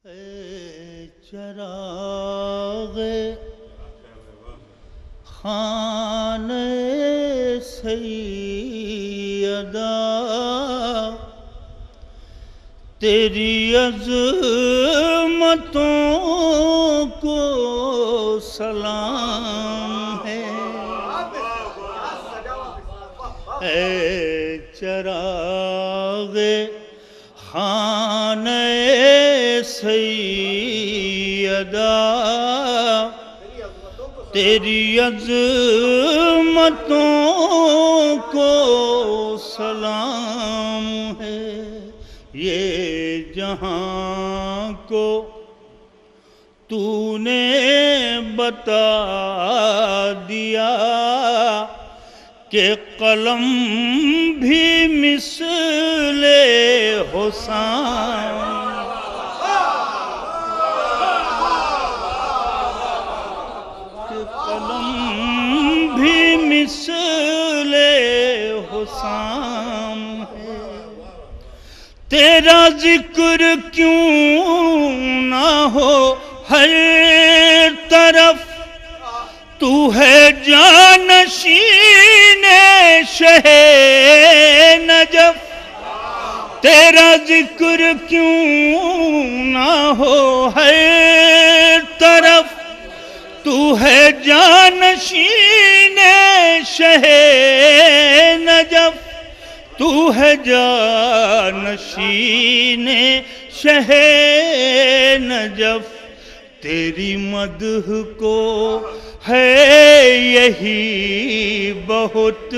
اے چراغ خانہ سیدہ تیری عظمتوں کو سلام ہے۔ اے چراغ خانہ سیدہ تیری عظمتوں کو سلام ہے۔ یہ جہاں کو تو نے بتا دیا کہ قلم بھی مثل حسین، کہ قلم بھی مثل حسین ہے۔ تیرا ذکر کیوں نہ ہو ہر طرف، تو ہے جانشین شہ نجف۔ تیرا ذکر کیوں نہ ہو ہر طرف، تو ہے جانشین شہ نجف۔ تو ہے جانشین شہ نجف۔ تیری مدح کو ہے یہی بہت،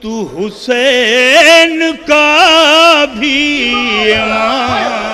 تو حسین کا بھی امام